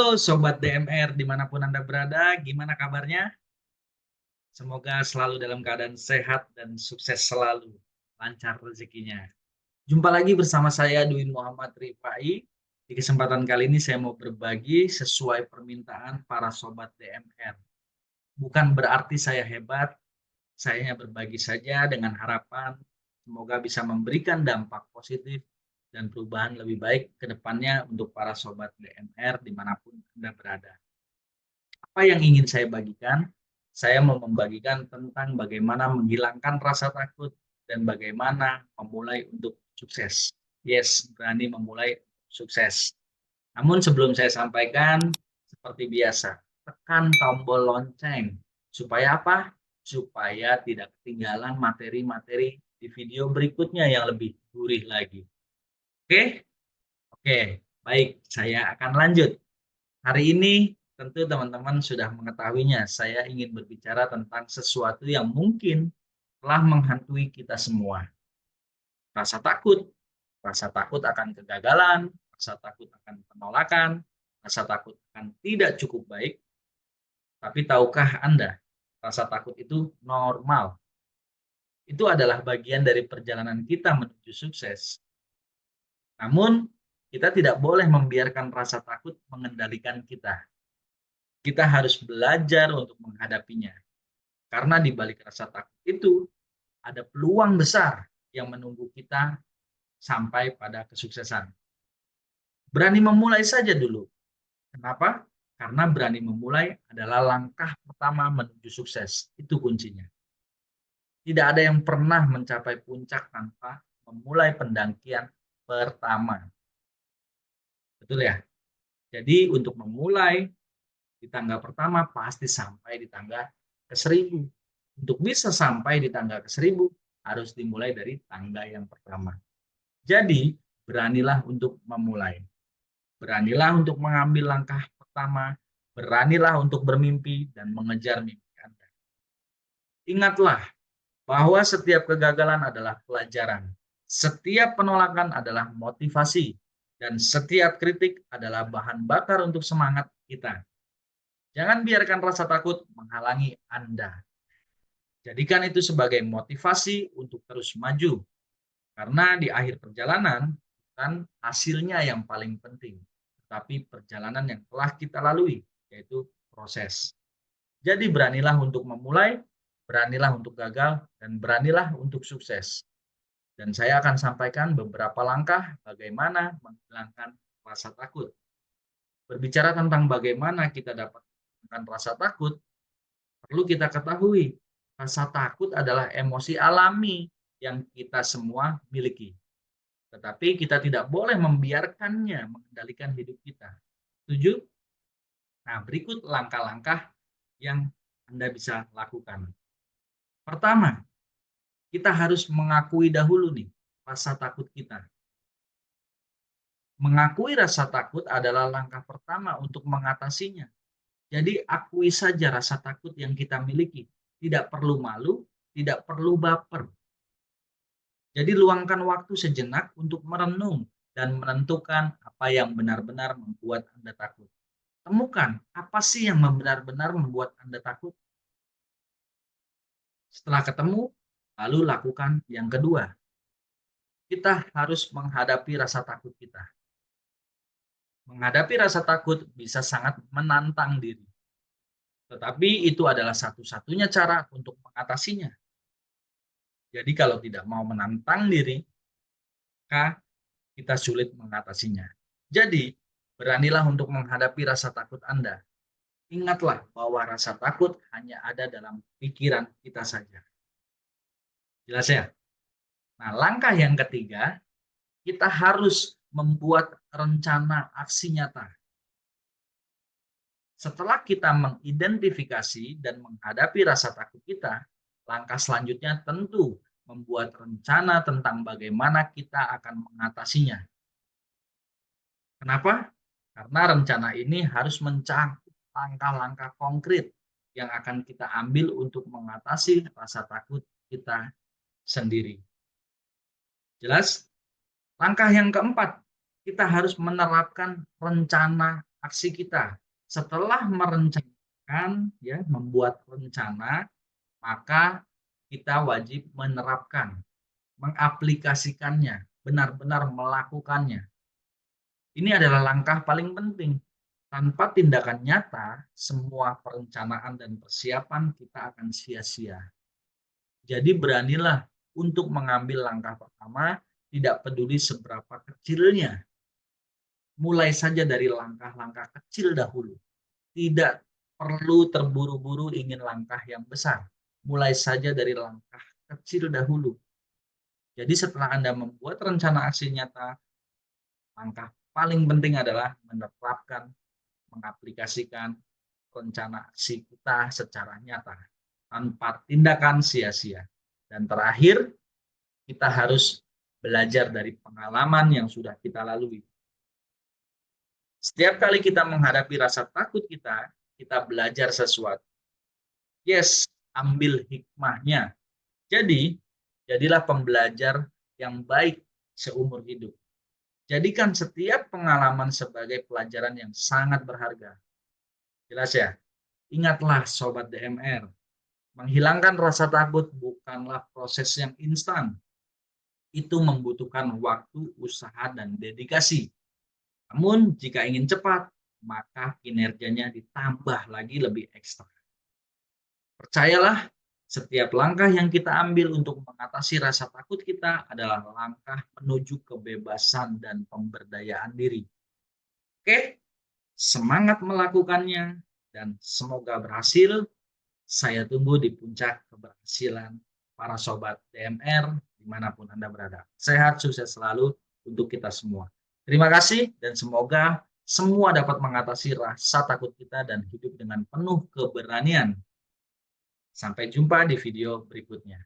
Halo Sobat DMR dimanapun Anda berada, gimana kabarnya? Semoga selalu dalam keadaan sehat dan sukses selalu, lancar rezekinya. Jumpa lagi bersama saya Duin Muhammad Rifai. Di kesempatan kali ini saya mau berbagi sesuai permintaan para Sobat DMR. Bukan berarti saya hebat, saya hanya berbagi saja dengan harapan semoga bisa memberikan dampak positif dan perubahan lebih baik ke depannya untuk para Sobat DMR dimanapun Anda berada. Apa yang ingin saya bagikan? Saya mau membagikan tentang bagaimana menghilangkan rasa takut dan bagaimana memulai untuk sukses. Yes, berani memulai sukses. Namun sebelum saya sampaikan, seperti biasa, tekan tombol lonceng. Supaya apa? Supaya tidak ketinggalan materi-materi di video berikutnya yang lebih gurih lagi. Oke? Oke, baik. Saya akan lanjut. Hari ini tentu teman-teman sudah mengetahuinya, saya ingin berbicara tentang sesuatu yang mungkin telah menghantui kita semua. Rasa takut, rasa takut akan kegagalan, rasa takut akan penolakan, rasa takut akan tidak cukup baik. Tapi tahukah Anda, rasa takut itu normal. Itu adalah bagian dari perjalanan kita menuju sukses. Namun, kita tidak boleh membiarkan rasa takut mengendalikan kita. Kita harus belajar untuk menghadapinya. Karena di balik rasa takut itu ada peluang besar yang menunggu kita sampai pada kesuksesan. Berani memulai saja dulu. Kenapa? Karena berani memulai adalah langkah pertama menuju sukses. Itu kuncinya. Tidak ada yang pernah mencapai puncak tanpa memulai pendakian pertama. Betul ya? Jadi untuk memulai di tangga pertama pasti sampai di tangga ke-1000. Untuk bisa sampai di tangga ke-1000 harus dimulai dari tangga yang pertama. Jadi, beranilah untuk memulai. Beranilah untuk mengambil langkah pertama, beranilah untuk bermimpi dan mengejar mimpi Anda. Ingatlah bahwa setiap kegagalan adalah pelajaran, setiap penolakan adalah motivasi, dan setiap kritik adalah bahan bakar untuk semangat kita. Jangan biarkan rasa takut menghalangi Anda. Jadikan itu sebagai motivasi untuk terus maju. Karena di akhir perjalanan, bukan hasilnya yang paling penting, tetapi perjalanan yang telah kita lalui, yaitu proses. Jadi beranilah untuk memulai, beranilah untuk gagal, dan beranilah untuk sukses. Dan saya akan sampaikan beberapa langkah bagaimana menghilangkan rasa takut. Berbicara tentang bagaimana kita dapat menghilangkan rasa takut, perlu kita ketahui, rasa takut adalah emosi alami yang kita semua miliki. Tetapi kita tidak boleh membiarkannya mengendalikan hidup kita. Setuju? Nah, berikut langkah-langkah yang Anda bisa lakukan. Pertama, kita harus mengakui dahulu nih rasa takut kita. Mengakui rasa takut adalah langkah pertama untuk mengatasinya. Jadi akui saja rasa takut yang kita miliki. Tidak perlu malu, tidak perlu baper. Jadi luangkan waktu sejenak untuk merenung dan menentukan apa yang benar-benar membuat Anda takut. Temukan apa sih yang benar-benar membuat Anda takut. Setelah ketemu, lalu lakukan yang kedua. Kita harus menghadapi rasa takut kita. Menghadapi rasa takut bisa sangat menantang diri. Tetapi itu adalah satu-satunya cara untuk mengatasinya. Jadi kalau tidak mau menantang diri, maka kita sulit mengatasinya. Jadi, beranilah untuk menghadapi rasa takut Anda. Ingatlah bahwa rasa takut hanya ada dalam pikiran kita saja. Jelas ya? Nah, langkah yang ketiga, kita harus membuat rencana aksi nyata. Setelah kita mengidentifikasi dan menghadapi rasa takut kita, langkah selanjutnya tentu membuat rencana tentang bagaimana kita akan mengatasinya. Kenapa? Karena rencana ini harus mencakup langkah-langkah konkret yang akan kita ambil untuk mengatasi rasa takut kita sendiri. Jelas? Langkah yang keempat, kita harus menerapkan rencana aksi kita. Setelah merencanakan, ya, membuat rencana, maka kita wajib menerapkan, mengaplikasikannya, benar-benar melakukannya. Ini adalah langkah paling penting. Tanpa tindakan nyata, semua perencanaan dan persiapan kita akan sia-sia. Jadi beranilah untuk mengambil langkah pertama, tidak peduli seberapa kecilnya. Mulai saja dari langkah-langkah kecil dahulu. Tidak perlu terburu-buru ingin langkah yang besar. Mulai saja dari langkah kecil dahulu. Jadi setelah Anda membuat rencana aksi nyata, langkah paling penting adalah menerapkan, mengaplikasikan rencana aksi kita secara nyata, tanpa tindakan sia-sia. Dan terakhir, kita harus belajar dari pengalaman yang sudah kita lalui. Setiap kali kita menghadapi rasa takut kita belajar sesuatu. Yes, ambil hikmahnya. Jadi, jadilah pembelajar yang baik seumur hidup. Jadikan setiap pengalaman sebagai pelajaran yang sangat berharga. Jelas ya? Ingatlah Sobat DMR, menghilangkan rasa takut bukanlah proses yang instan. Itu membutuhkan waktu, usaha, dan dedikasi. Namun, jika ingin cepat, maka kinerjanya ditambah lagi lebih ekstra. Percayalah, setiap langkah yang kita ambil untuk mengatasi rasa takut kita adalah langkah menuju kebebasan dan pemberdayaan diri. Oke, semangat melakukannya dan semoga berhasil. Saya tunggu di puncak keberhasilan para sobat DMR dimanapun Anda berada. Sehat, sukses selalu untuk kita semua. Terima kasih dan semoga semua dapat mengatasi rasa takut kita dan hidup dengan penuh keberanian. Sampai jumpa di video berikutnya.